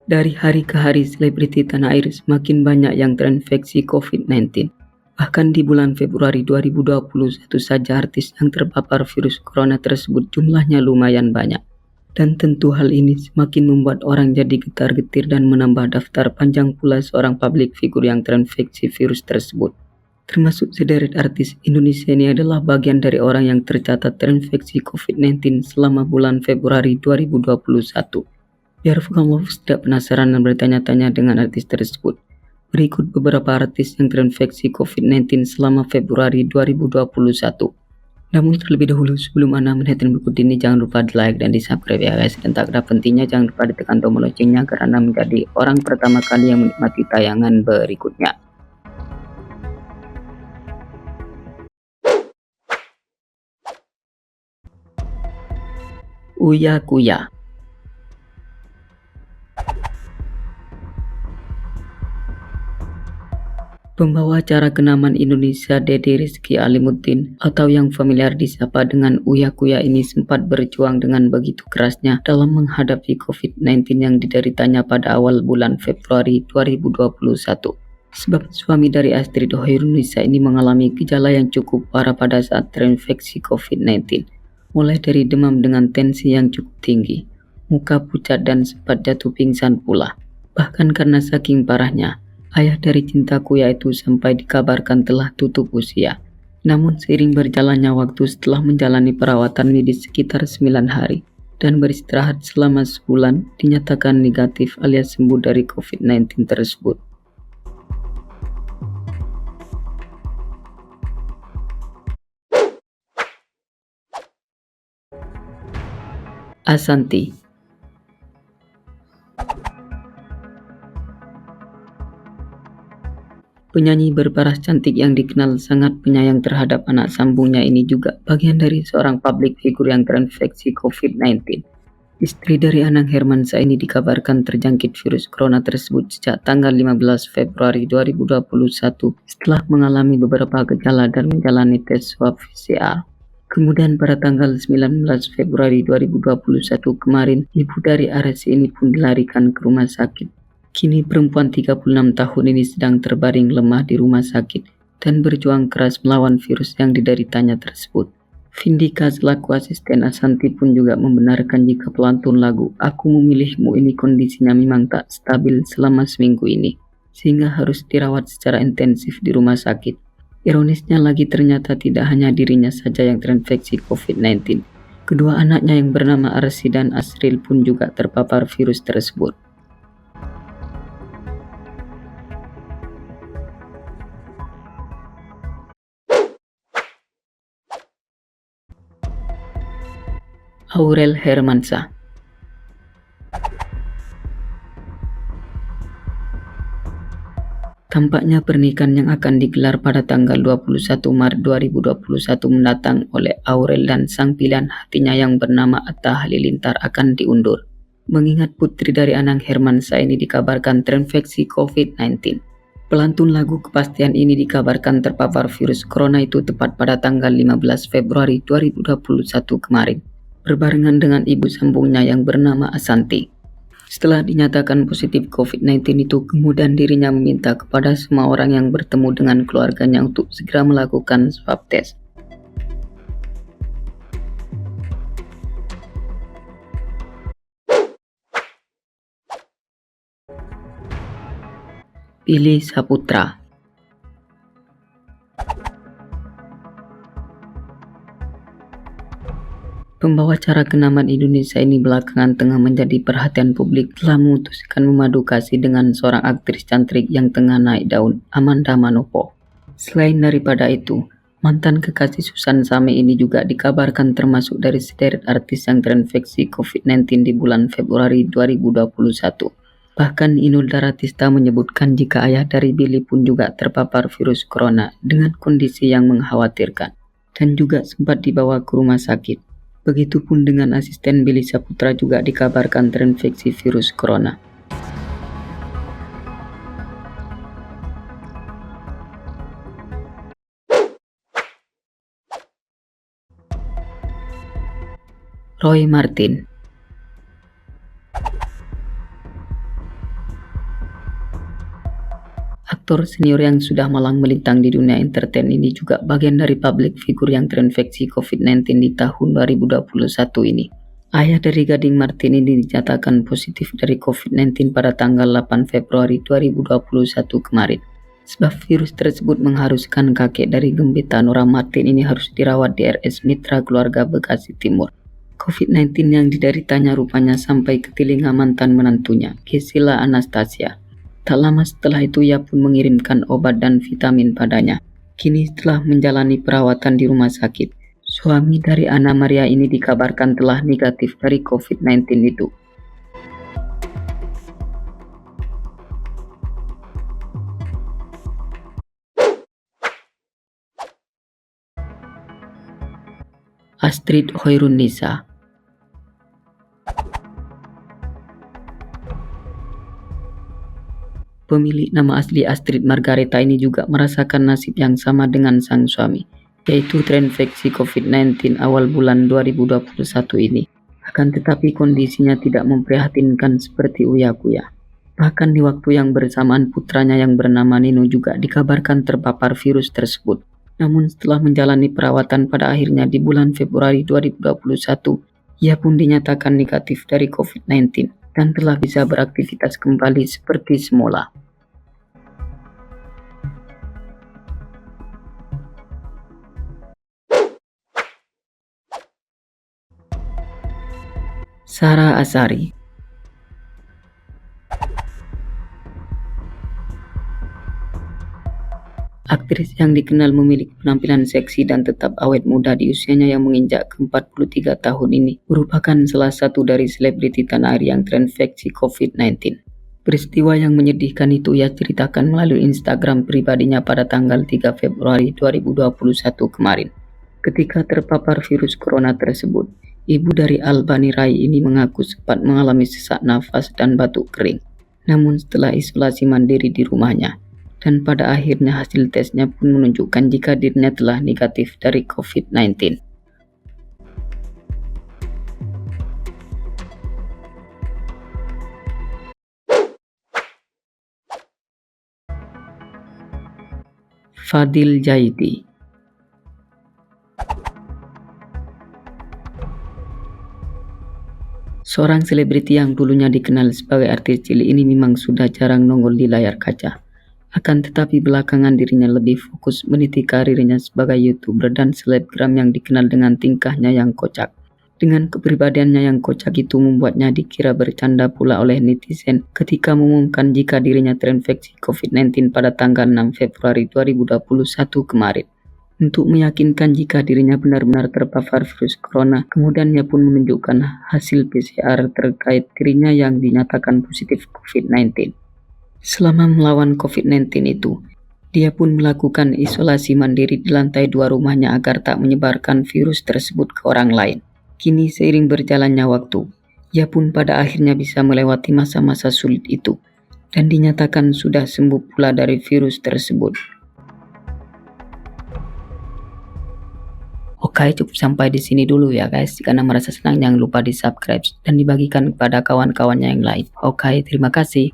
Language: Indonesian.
Dari hari ke hari, selebriti tanah air semakin banyak yang terinfeksi COVID-19. Bahkan di bulan Februari 2021 saja artis yang terpapar virus corona tersebut jumlahnya lumayan banyak. Dan tentu hal ini semakin membuat orang jadi getar-getir dan menambah daftar panjang pula seorang publik figur yang terinfeksi virus tersebut. Termasuk sederet artis Indonesia ini adalah bagian dari orang yang tercatat terinfeksi COVID-19 selama bulan Februari 2021. Biar Lovers tidak penasaran dan bertanya-tanya dengan artis tersebut, berikut beberapa artis yang terinfeksi COVID-19 selama Februari 2021. Namun terlebih dahulu, sebelum Anda melihat berikut ini, jangan lupa di like dan di subscribe ya guys. Dan tak kalah pentingnya, jangan lupa ditekan tombol loncengnya agar Anda menjadi orang pertama kali yang menikmati tayangan berikutnya. Uya Kuya. Pembawa acara kenamaan Indonesia Dede Rizky Alimuddin atau yang familiar disapa dengan Uya Kuya ini sempat berjuang dengan begitu kerasnya dalam menghadapi COVID-19 yang dideritanya pada awal bulan Februari 2021. Sebab suami dari Astrid Hoirunisa ini mengalami gejala yang cukup parah pada saat terinfeksi COVID-19. Mulai dari demam dengan tensi yang cukup tinggi, muka pucat dan sempat jatuh pingsan pula. Bahkan karena saking parahnya, ayah dari cintaku yaitu sampai dikabarkan telah tutup usia. Namun seiring berjalannya waktu setelah menjalani perawatan medis sekitar 9 hari dan beristirahat selama sebulan, dinyatakan negatif alias sembuh dari COVID-19 tersebut. Ashanty. Penyanyi berparas cantik yang dikenal sangat penyayang terhadap anak sambungnya ini juga bagian dari seorang publik figur yang terinfeksi COVID-19. Istri dari Anang Hermansyah ini dikabarkan terjangkit virus corona tersebut sejak tanggal 15 Februari 2021 setelah mengalami beberapa gejala dan menjalani tes swab PCR. Kemudian pada tanggal 19 Februari 2021 kemarin, ibu dari RS ini pun dilarikan ke rumah sakit. Kini perempuan 36 tahun ini sedang terbaring lemah di rumah sakit dan berjuang keras melawan virus yang dideritanya tersebut. Vindika selaku asisten Ashanty pun juga membenarkan jika pelantun lagu Aku Memilihmu ini kondisinya memang tak stabil selama seminggu ini, sehingga harus dirawat secara intensif di rumah sakit. Ironisnya lagi ternyata tidak hanya dirinya saja yang terinfeksi COVID-19. Kedua anaknya yang bernama Arsy dan Asril pun juga terpapar virus tersebut. Aurel Hermansyah. Tampaknya pernikahan yang akan digelar pada tanggal 21 Maret 2021 mendatang oleh Aurel dan sang pilihan hatinya yang bernama Atta Halilintar akan diundur. Mengingat putri dari Anang Hermansyah ini dikabarkan terinfeksi COVID-19. Pelantun lagu kepastian ini dikabarkan terpapar virus corona itu tepat pada tanggal 15 Februari 2021 kemarin, berbarengan dengan ibu sambungnya yang bernama Ashanty. Setelah dinyatakan positif COVID-19 itu, kemudian dirinya meminta kepada semua orang yang bertemu dengan keluarganya untuk segera melakukan swab test. Billy Saputra. Pembawa acara kenamaan Indonesia ini belakangan tengah menjadi perhatian publik telah memutuskan memadu kasih dengan seorang aktris cantik yang tengah naik daun, Amanda Manopo. Selain daripada itu, mantan kekasih Susan Same ini juga dikabarkan termasuk dari sederet artis yang terinfeksi COVID-19 di bulan Februari 2021. Bahkan Inul Daratista menyebutkan jika ayah dari Billy pun juga terpapar virus corona dengan kondisi yang mengkhawatirkan dan juga sempat dibawa ke rumah sakit. Begitupun dengan asisten Billy Saputra juga dikabarkan terinfeksi virus corona. Roy Marten. Aktor senior yang sudah malang melintang di dunia entertain ini juga bagian dari public figure yang terinfeksi COVID-19 di tahun 2021 ini. Ayah dari Gading Martin ini dinyatakan positif dari COVID-19 pada tanggal 8 Februari 2021 kemarin. Sebab virus tersebut mengharuskan kakek dari Gembita Nora Martin ini harus dirawat di RS Mitra Keluarga Bekasi Timur. COVID-19 yang dideritanya rupanya sampai ke telinga mantan menantunya, Gisela Anastasia. Tak lama setelah itu ia pun mengirimkan obat dan vitamin padanya. Kini setelah menjalani perawatan di rumah sakit, suami dari Anna Maria ini dikabarkan telah negatif dari COVID-19 itu. Astrid Hoirunisa. Pemilik nama asli Astrid Margareta ini juga merasakan nasib yang sama dengan sang suami, yaitu terinfeksi COVID-19 awal bulan 2021 ini. Akan tetapi kondisinya tidak memprihatinkan seperti uya-kuya. Bahkan di waktu yang bersamaan putranya yang bernama Nino juga dikabarkan terpapar virus tersebut. Namun setelah menjalani perawatan pada akhirnya di bulan Februari 2021, ia pun dinyatakan negatif dari COVID-19 dan telah bisa beraktivitas kembali seperti semula. Sarah Azhari. Aktris yang dikenal memiliki penampilan seksi dan tetap awet muda di usianya yang menginjak ke 43 tahun ini merupakan salah satu dari selebriti tanah air yang terinfeksi COVID-19. Peristiwa yang menyedihkan itu ia ceritakan melalui Instagram pribadinya pada tanggal 3 Februari 2021 kemarin. Ketika terpapar virus corona tersebut, ibu dari Albani Rai ini mengaku sempat mengalami sesak nafas dan batuk kering. Namun setelah isolasi mandiri di rumahnya, dan pada akhirnya hasil tesnya pun menunjukkan jika dirinya telah negatif dari COVID-19. Fadil Jaidi. Seorang selebriti yang dulunya dikenal sebagai artis cilik ini memang sudah jarang nongol di layar kaca. Akan tetapi belakangan dirinya lebih fokus meniti karirnya sebagai YouTuber dan selebgram yang dikenal dengan tingkahnya yang kocak. Dengan kepribadiannya yang kocak itu membuatnya dikira bercanda pula oleh netizen ketika mengumumkan jika dirinya terinfeksi COVID-19 pada tanggal 6 Februari 2021 kemarin. Untuk meyakinkan jika dirinya benar-benar terpapar virus corona, kemudian ia pun menunjukkan hasil PCR terkait dirinya yang dinyatakan positif COVID-19. Selama melawan COVID-19 itu, dia pun melakukan isolasi mandiri di lantai 2 rumahnya agar tak menyebarkan virus tersebut ke orang lain. Kini seiring berjalannya waktu, ia pun pada akhirnya bisa melewati masa-masa sulit itu dan dinyatakan sudah sembuh pula dari virus tersebut. Oke, cukup sampai di sini dulu ya guys. Jika Anda merasa senang, jangan lupa di subscribe dan dibagikan kepada kawan-kawannya yang lain. Oke, terima kasih.